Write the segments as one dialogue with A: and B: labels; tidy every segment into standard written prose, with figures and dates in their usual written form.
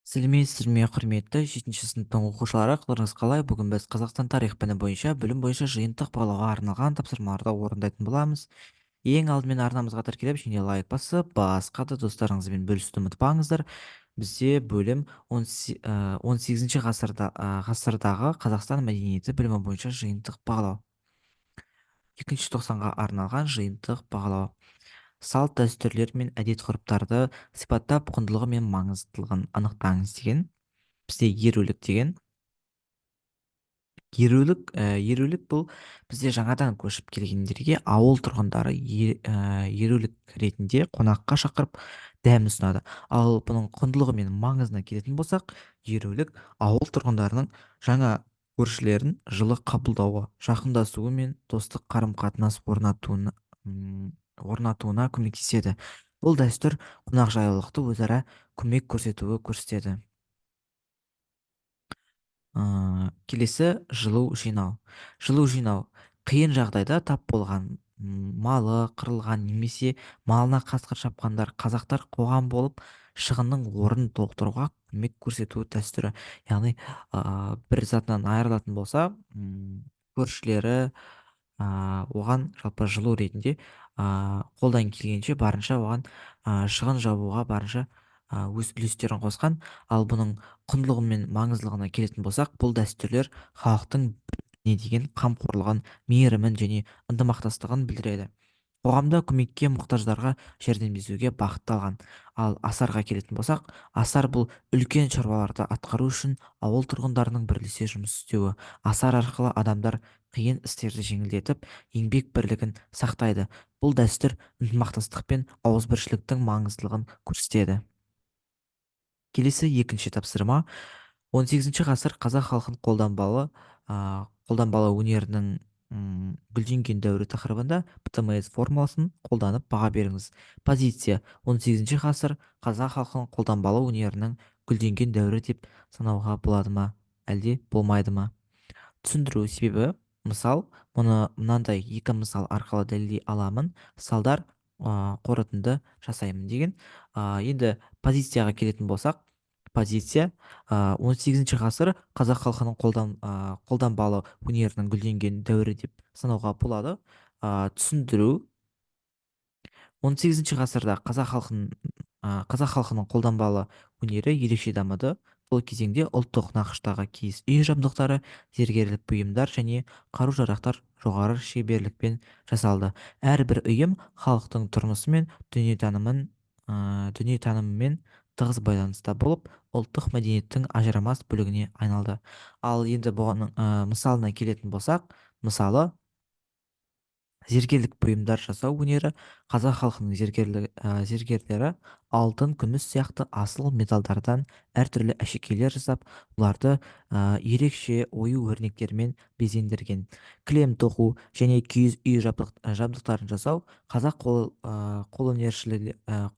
A: Сәлеметсіздер ме, құрметті 7-ші сыныптың оқушылары, қалдарыңыз қалай? Бүгін біз Қазақстан тарих пәні бойынша білім бойынша жиынтық бағалауға арналған тапсырмаларды орындайтын боламыз. Ең алдымен арнамызға тіркеліп және лайк басып, басқа да достарыңызбен бөлісуді ұмытпаңыздар. Бізде бөлім 18 ғасырдағы Қазақстан мәдениеті білімі бойынша жиынтық бағалау. Екінші тоқсанға арналған жиынтық бағалау. Салт дәстүрлер мен әдет ғұрыптарды сипаттап құндылығы мен маңыздылығын анықтаңыз деген. Бізде ерулік деген. Ерулік бұл бізде жаңадан көшіп келгендерге ауыл тұрғындары ерулік ретінде қонаққа шақырып дәм ұсынады. Ал бұның құндылығы мен маңызына келетін болсақ, ерулік ауыл тұрғындарының жаңа көршілерін жылы қабылдауға, жақындасуы мен достық қарым-қатынас орнатуына көмектеседі. Бұл дәстүр қонақжайлылықты өзара көмек көрсетеді. Келесі жылу жинау қиын жағдайда тап болған малы қырылған немесе малына қасқыр шапқандар қазақтар қоғам болып шығынның орнын толықтыруға көмек көрсету дәстүрі. Яғни бір затынан айырылатын болса, көршілері оған жалпы жылу ретінде қолдан келгенше барынша оған шығын жабуға барынша өз үлестерін қосқан. Ал бұның құндылығы мен маңыздылығына келетін болсақ, бұл дәстүрлер халықтың не деген қамқорлығын, мейірімін және ынтымақтастығын білдіреді. Қоғамда көмекке мұқтаждарға жәрдемдесуге бағытталған. Ал асарға келетін болсақ, асар бұл үлкен шаруаларды атқару үшін ауыл тұрғындарының бірлесе жұмыс істеуі. Асар арқылы адамдар қиын істерді жеңілдетіп, еңбек бірлігін сақтайды. Бұл дәстүр ынтымақтастық пен ауызбіршіліктің маңыздылығын көрсетеді. Келесі екінші тапсырма. 18 ғасыр қазақ халқын қолданбалы өнерінің гүлденген дәуірі тақырыбында ПТМС формуласын қолданып баға беріңіз. Позиция: 18 ғасыр қазақ халқын қолданбалы өнерінің гүлденген дәуірі деп санауға болады ма, әлде болмайды ма? Түсіндіру себебі мысал, мұны мынандай екі мысал арқылы дәлелдей аламын. Мысалдар қорытынды жасаймын деген. Енді позицияға келетін болсақ, позиция 18 ғасыр қазақ халқының қолданбалы өнерінің гүлденген дәуірі деп санауға болады. Түсіндіру: 18 ғасырда қазақ халқының қолданбалы өнері ерекше дамыды. Бұл кезеңде ұлттық нақыштағы киіз үй жабдықтары, зергерлік бұйымдар және қару-жарақтар жоғары шеберлікпен жасалды. Әрбір ұйым халықтың тұрмысы мен дүниетанымымен тығыз байланыста болып, ұлттық мәдениеттің ажырамас бөлігіне айналды. Ал енді бұның мысалына келетін болсақ, мысалы, зергерлік бұйымдар жасау өнері. Қазақ халқының зергерлері алтын, күміс сияқты асыл металдардан әртүрлі әшекейлер жасап, оларды ерекше ою-өрнектермен безендірген. Кілем тоқу және киіз үй жабдықтарын жасау. Қазақ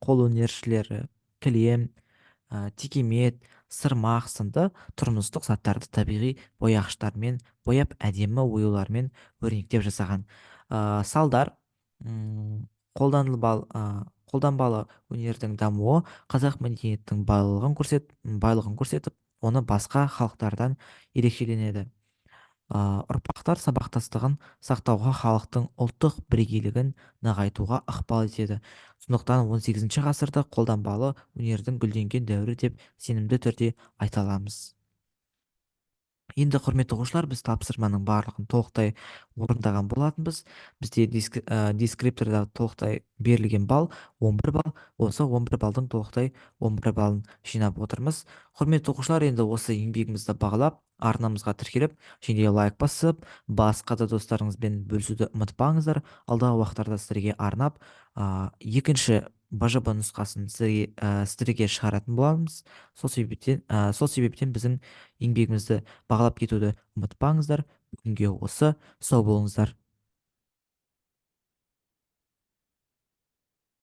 A: қолөнершілері кілем, текемет, сырмақ сынды тұрмыстық заттарды табиғи бояғыштармен бояп, әдемі оюлармен өрнектеп жасаған. Салдар: қолданбалы өнердің дамуы қазақ мәдениеттің байлығын көрсетіп, оны басқа халықтардан ерекшеленеді. Ұрпақтар сабақтастығын сақтауға, халықтың ұлттық бірегейлігін нығайтуға ықпал етеді. Сондықтан 18 ғасырда қолданбалы өнердің гүлденген дәуірі деп сенімді түрде айта аламыз. Енді құрметті оқушылар, біз тапсырманың барлығын толықтай орындаған болатынбыз. Бізде дескрипторда толықтай берілген балл 11 балл. Осы 11 балдың толықтай 11 балын жинап отырмыз. Құрметті оқушылар, енді осы еңбегімізді бағалап, арнамызға тіркеліп, және лайк басып, басқа да достарыңызбен бөлісуді ұмытпаңыздар. Алдағы уақыттарда сіздерге арнап, екінші БЖБ нұсқасын сіздерге шығаратын боламыз. Сол себептен біздің еңбегімізді бағалап кетуді ұмытпаңыздар. Бүгінге осы. Сау болыңыздар.